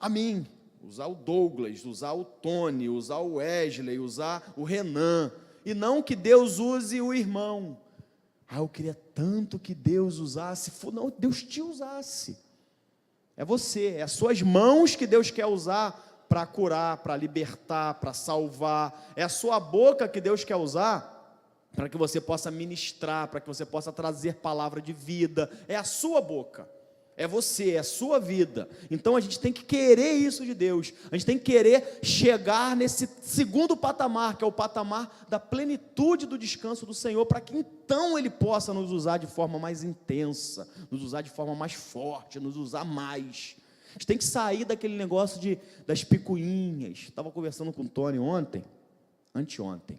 a mim, usar o Douglas, usar o Tony, usar o Wesley, usar o Renan, e não que Deus use o irmão. Eu queria tanto que Deus usasse, não, Deus te usasse, é você, é as suas mãos que Deus quer usar para curar, para libertar, para salvar, é a sua boca que Deus quer usar para que você possa ministrar, para que você possa trazer palavra de vida, é a sua boca, é você, é a sua vida. Então a gente tem que querer isso de Deus, a gente tem que querer chegar nesse segundo patamar, que é o patamar da plenitude do descanso do Senhor, para que então Ele possa nos usar de forma mais intensa, nos usar de forma mais forte, nos usar mais. A gente tem que sair daquele negócio das picuinhas. Estava conversando com o Tony anteontem,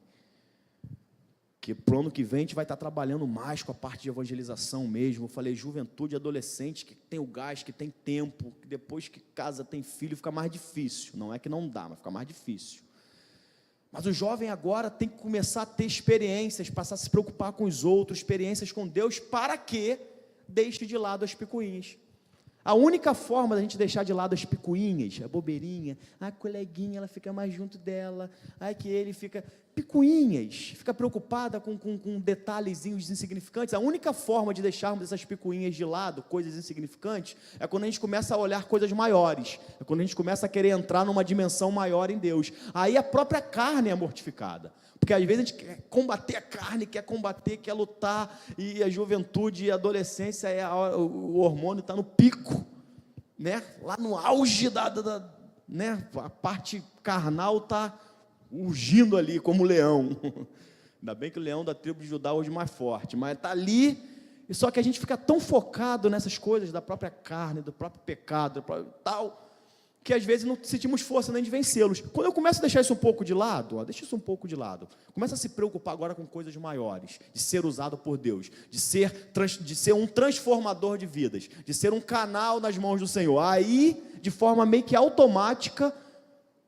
que para o ano que vem a gente vai estar trabalhando mais com a parte de evangelização mesmo. Eu falei, juventude, adolescente, que tem o gás, que tem tempo, que depois que casa, tem filho, fica mais difícil. Não é que não dá, mas fica mais difícil. Mas o jovem agora tem que começar a ter experiências, passar a se preocupar com os outros, experiências com Deus, para que deixe de lado as picuinhas. A única forma da gente deixar de lado as picuinhas, a bobeirinha, a coleguinha, ela fica mais junto dela, que ele fica... Picuinhas, fica preocupada com detalhezinhos insignificantes. A única forma de deixarmos essas picuinhas de lado, coisas insignificantes, é quando a gente começa a olhar coisas maiores, é quando a gente começa a querer entrar numa dimensão maior em Deus. Aí a própria carne é mortificada, porque às vezes a gente quer combater a carne, quer lutar, e a juventude e a adolescência, o hormônio está no pico, né? Lá no auge né? A parte carnal está urgindo ali como leão. Ainda bem que o leão da tribo de Judá hoje é mais forte, mas está ali, e só que a gente fica tão focado nessas coisas da própria carne, do próprio pecado, tal, que às vezes não sentimos força nem de vencê-los. Quando eu começo a deixar isso um pouco de lado, deixa isso um pouco de lado, começa a se preocupar agora com coisas maiores, de ser usado por Deus, de ser um transformador de vidas, de ser um canal nas mãos do Senhor. Aí, de forma meio que automática,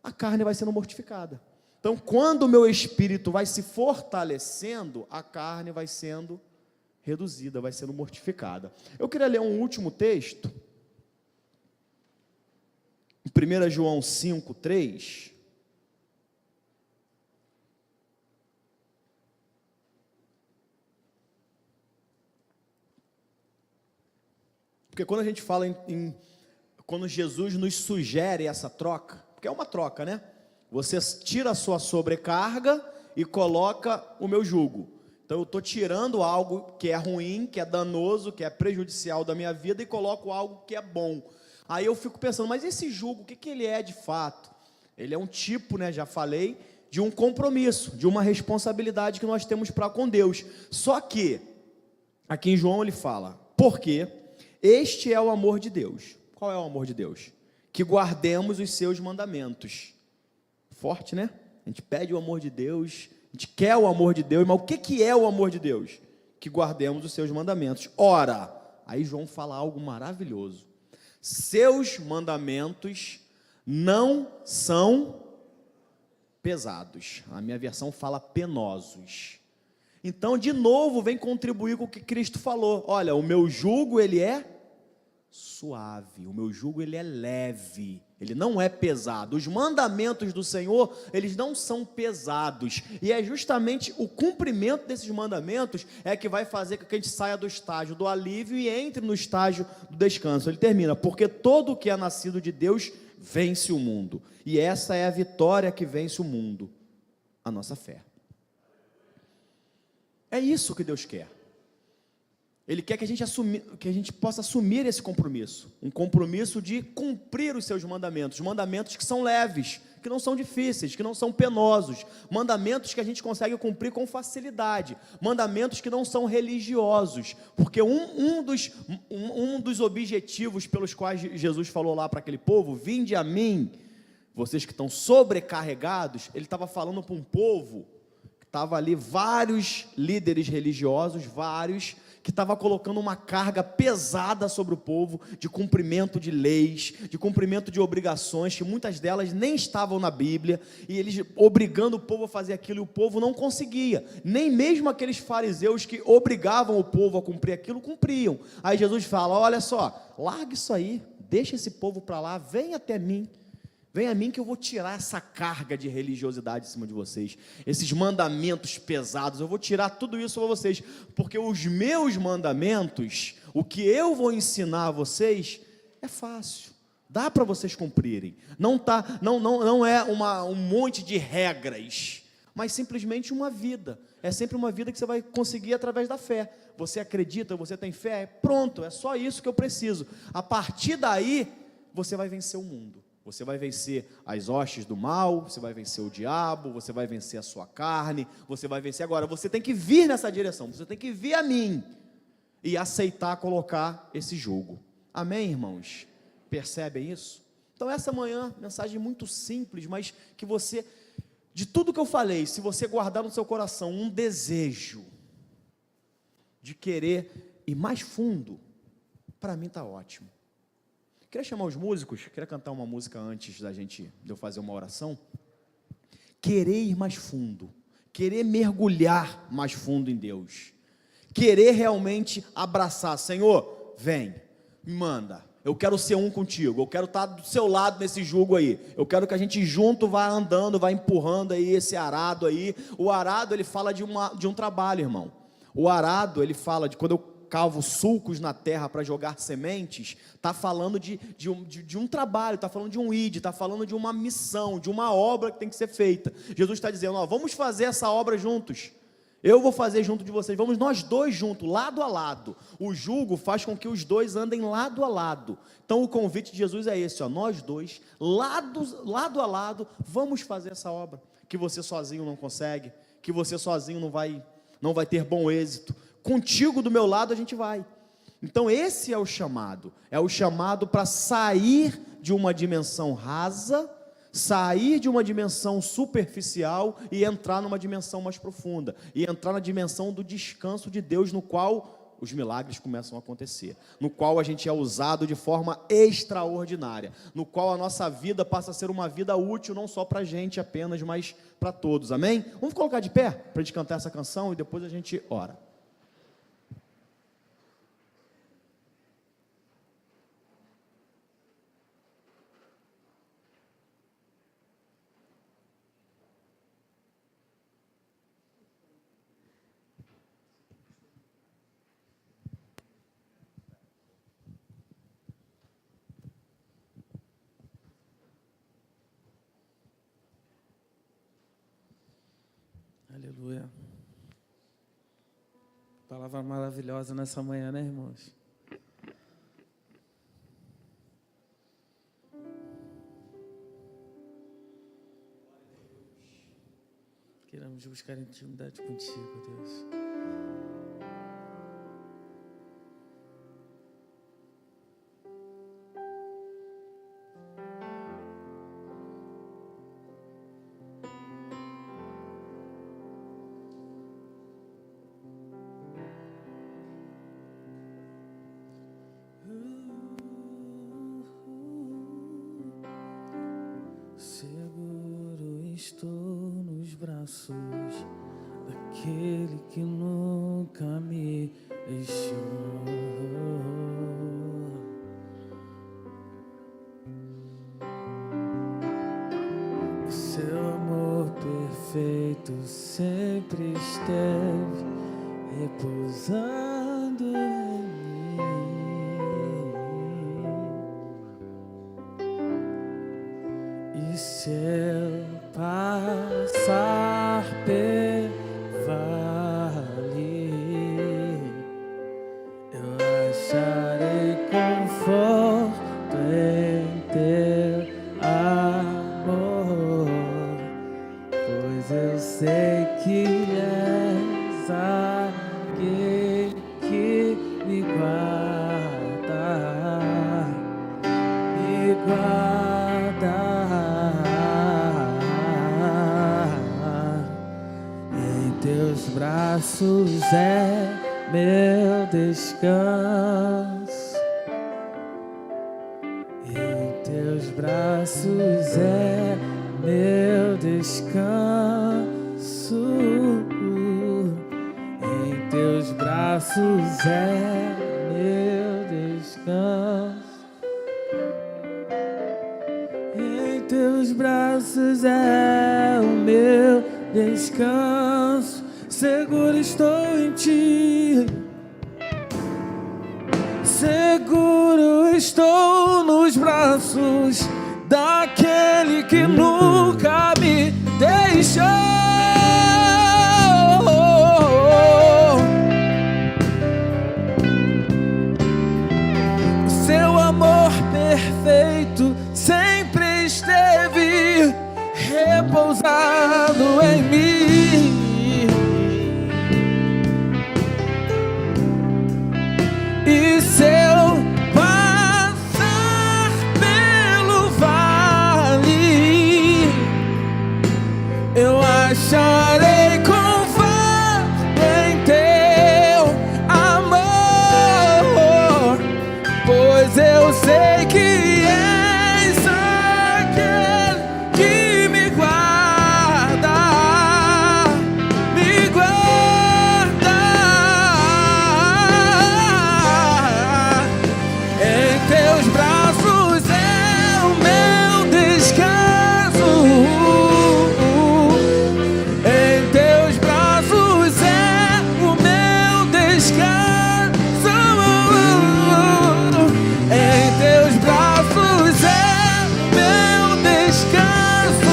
a carne vai sendo mortificada. Então, quando o meu espírito vai se fortalecendo, a carne vai sendo reduzida, vai sendo mortificada. Eu queria ler um último texto, 1 João 5:3. Porque quando a gente fala quando Jesus nos sugere essa troca, porque é uma troca, né? Você tira a sua sobrecarga e coloca o meu jugo. Então eu estou tirando algo que é ruim, que é danoso, que é prejudicial da minha vida, e coloco algo que é bom. Aí eu fico pensando, mas esse jugo, o que ele é de fato? Ele é um tipo, né, já falei, de um compromisso, de uma responsabilidade que nós temos para com Deus. Só que, aqui em João ele fala, porque este é o amor de Deus. Qual é o amor de Deus? Que guardemos os seus mandamentos. Forte, né? A gente pede o amor de Deus, a gente quer o amor de Deus, mas o que é o amor de Deus? Que guardemos os seus mandamentos. Ora, aí João fala algo maravilhoso. Seus mandamentos não são pesados. A minha versão fala penosos. Então, de novo, vem contribuir com o que Cristo falou. Olha, o meu jugo, ele é suave, o meu jugo, ele é leve, ele não é pesado. Os mandamentos do Senhor, eles não são pesados, e é justamente o cumprimento desses mandamentos é que vai fazer com que a gente saia do estágio do alívio e entre no estágio do descanso. Ele termina, porque todo o que é nascido de Deus vence o mundo, e essa é a vitória que vence o mundo, a nossa fé. É isso que Deus quer. Ele quer que a gente possa assumir esse compromisso, um compromisso de cumprir os seus mandamentos, mandamentos que são leves, que não são difíceis, que não são penosos, mandamentos que a gente consegue cumprir com facilidade, mandamentos que não são religiosos, porque um dos objetivos pelos quais Jesus falou lá para aquele povo, vinde a mim, vocês que estão sobrecarregados, ele estava falando para um povo, que estava ali vários líderes religiosos, que estava colocando uma carga pesada sobre o povo, de cumprimento de leis, de cumprimento de obrigações, que muitas delas nem estavam na Bíblia, e eles obrigando o povo a fazer aquilo, e o povo não conseguia, nem mesmo aqueles fariseus que obrigavam o povo a cumprir aquilo, cumpriam. Aí Jesus fala, olha só, larga isso aí, deixa esse povo para lá, vem até mim, vem a mim que eu vou tirar essa carga de religiosidade em cima de vocês, esses mandamentos pesados, eu vou tirar tudo isso para vocês, porque os meus mandamentos, o que eu vou ensinar a vocês, é fácil, dá para vocês cumprirem, não é um monte de regras, mas simplesmente uma vida, é sempre uma vida que você vai conseguir através da fé. Você acredita, você tem fé, pronto, é só isso que eu preciso. A partir daí, você vai vencer o mundo. Você vai vencer as hostes do mal, você vai vencer o diabo, você vai vencer a sua carne, você vai vencer. Agora, você tem que vir nessa direção, você tem que vir a mim e aceitar colocar esse jugo. Amém, irmãos? Percebem isso? Então, essa manhã, mensagem muito simples, mas que você, de tudo que eu falei, se você guardar no seu coração um desejo de querer ir mais fundo, para mim está ótimo. Queria chamar os músicos, queria cantar uma música antes de eu fazer uma oração. Querer ir mais fundo, querer mergulhar mais fundo em Deus, querer realmente abraçar, Senhor, vem, me manda, eu quero ser um contigo, eu quero estar do seu lado nesse jugo aí, eu quero que a gente junto vá andando, vá empurrando aí esse arado aí. O arado, ele fala de um trabalho, irmão. O arado, ele fala de quando eu cavo sulcos na terra para jogar sementes, está falando de um trabalho, está falando de um ID, está falando de uma missão, de uma obra que tem que ser feita. Jesus está dizendo, ó, vamos fazer essa obra juntos, eu vou fazer junto de vocês, vamos nós dois juntos, lado a lado. O jugo faz com que os dois andem lado a lado. Então o convite de Jesus é esse, ó, nós dois, lado a lado, vamos fazer essa obra, que você sozinho não consegue, que você sozinho não vai ter bom êxito. Contigo do meu lado a gente vai. Então esse é o chamado para sair de uma dimensão rasa, sair de uma dimensão superficial e entrar numa dimensão mais profunda, e entrar na dimensão do descanso de Deus, no qual os milagres começam a acontecer, no qual a gente é usado de forma extraordinária, no qual a nossa vida passa a ser uma vida útil, não só para a gente apenas, mas para todos, amém? Vamos colocar de pé, para a gente cantar essa canção e depois a gente ora. Aleluia. Palavra maravilhosa nessa manhã, né, irmãos? Queremos buscar intimidade contigo, Deus. Seguro estou nos braços aquele que nunca me deixou. O seu amor perfeito sempre esteve repousando em mim. E se eu passar pelo vale, eu acharei conforto em teu amor, pois eu sei que és aquele que me guarda, me guarda. Em teus braços é meu descanso, em teus braços é meu descanso, em teus braços é meu descanso, em teus braços é o meu descanso. Seguro estou em ti, seguro estou nos braços daquele que nunca me deixou. O seu amor perfeito sempre esteve repousado em mim. E se eu passar pelo vale, eu acharei conforto em teu amor, pois eu sei que és aquele que me guarda, me guarda. Em teus braços é o meu descanso, em teus braços é o meu descanso, em teus braços é o meu descanso,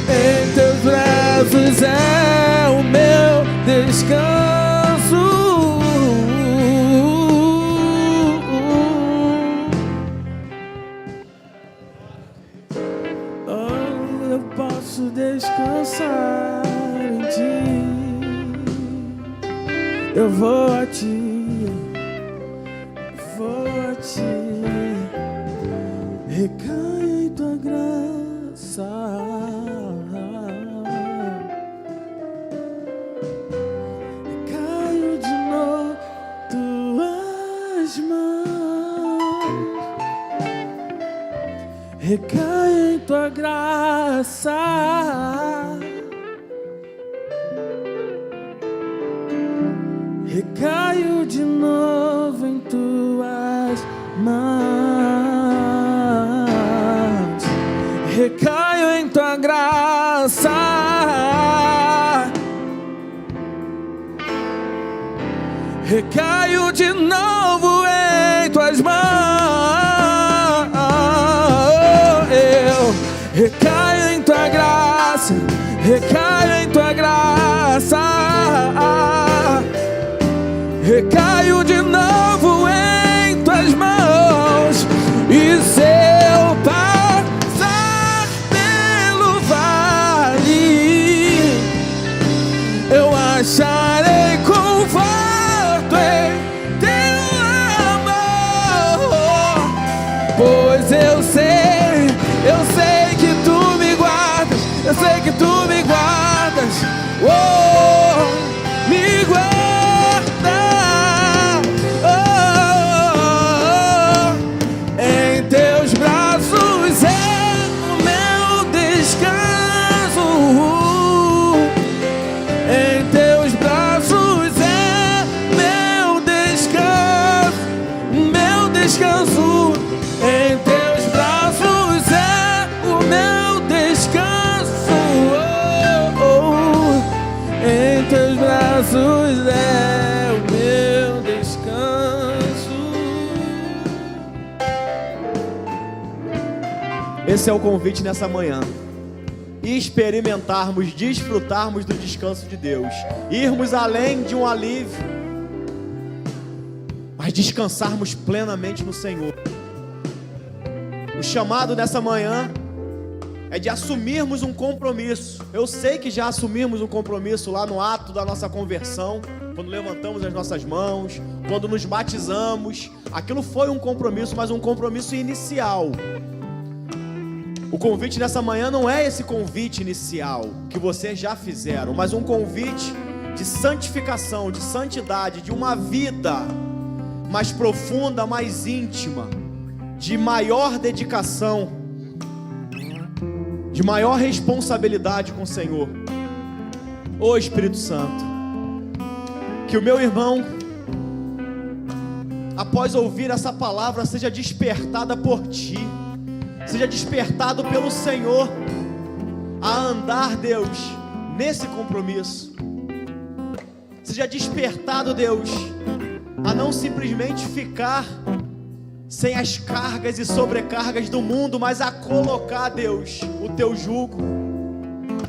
em teus braços é o meu descanso. Oh, eu posso descansar em ti. Eu vou a ti, vou a ti. Recai em tua graça, caio de novo tuas mãos, recai em tua graça, recaio de novo em tuas mãos, recaio em tua graça, recaio de novo em tuas mãos. Eu recaio em tua graça, recaio em tua graça, recaio de novo em tuas mãos. E se eu passar pelo vale, eu acharei conforto em teu amor, pois eu sei que tu me guardas, eu sei que tu me guardas, oh, me guarda, oh, em teus Esse é o convite nessa manhã. Experimentarmos, desfrutarmos do descanso de Deus, irmos além de um alívio, mas descansarmos plenamente no Senhor. O chamado nessa manhã é de assumirmos um compromisso. Eu sei que já assumimos um compromisso lá no ato da nossa conversão, quando levantamos as nossas mãos, quando nos batizamos. Aquilo foi um compromisso, mas um compromisso inicial. O convite nessa manhã não é esse convite inicial que vocês já fizeram, mas um convite de santificação, de santidade, de uma vida mais profunda, mais íntima, de maior dedicação, de maior responsabilidade com o Senhor. Ô Espírito Santo, que o meu irmão, após ouvir essa palavra, seja despertada por Ti, seja despertado pelo Senhor a andar, Deus, nesse compromisso. Seja despertado, Deus, a não simplesmente ficar sem as cargas e sobrecargas do mundo, mas a colocar, Deus, o Teu jugo,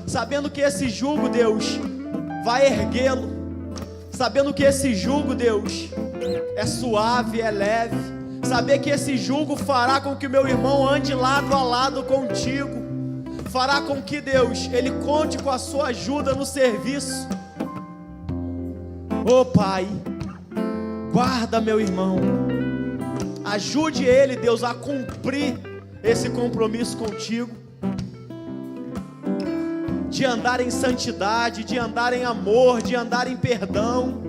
sabendo que esse jugo, Deus, vai erguê-lo, sabendo que esse jugo, Deus, é suave, é leve. Saber que esse jugo fará com que o meu irmão ande lado a lado contigo, fará com que, Deus, ele conte com a sua ajuda no serviço. Ô Pai, guarda meu irmão, ajude ele, Deus, a cumprir esse compromisso contigo, de andar em santidade, de andar em amor, de andar em perdão.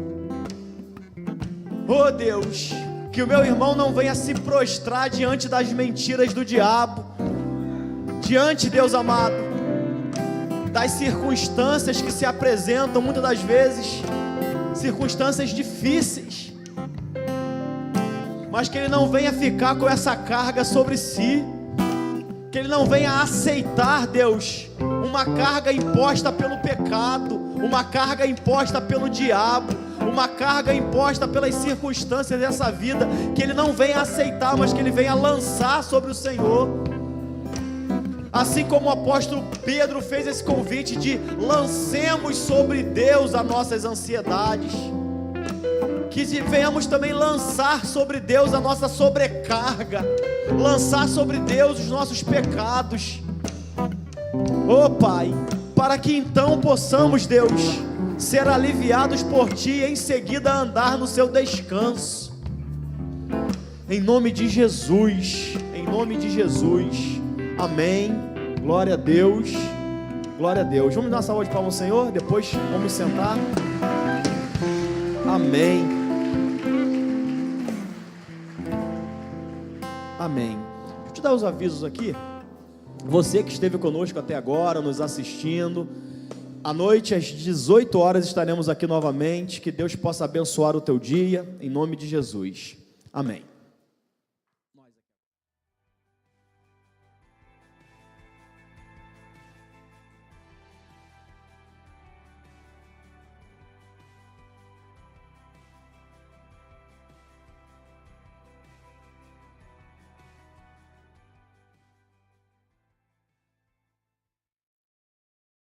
Ô Deus, que o meu irmão não venha se prostrar diante das mentiras do diabo, diante, Deus amado, das circunstâncias que se apresentam, muitas das vezes, circunstâncias difíceis, mas que ele não venha ficar com essa carga sobre si, que ele não venha aceitar, Deus, uma carga imposta pelo pecado, uma carga imposta pelo diabo, uma carga imposta pelas circunstâncias dessa vida, que ele não venha aceitar, mas que ele venha lançar sobre o Senhor. Assim como o apóstolo Pedro fez esse convite de lancemos sobre Deus as nossas ansiedades, que venhamos também lançar sobre Deus a nossa sobrecarga, lançar sobre Deus os nossos pecados. Ô Pai, para que então possamos, Deus, ser aliviados por Ti e em seguida andar no Seu descanso. Em nome de Jesus, em nome de Jesus, amém. Glória a Deus, glória a Deus. Vamos dar uma salva de palmas ao Senhor, depois vamos sentar. Amém. Amém. Deixa eu te dar os avisos aqui. Você que esteve conosco até agora, nos assistindo, à noite às 18 horas estaremos aqui novamente. Que Deus possa abençoar o teu dia, em nome de Jesus. Amém.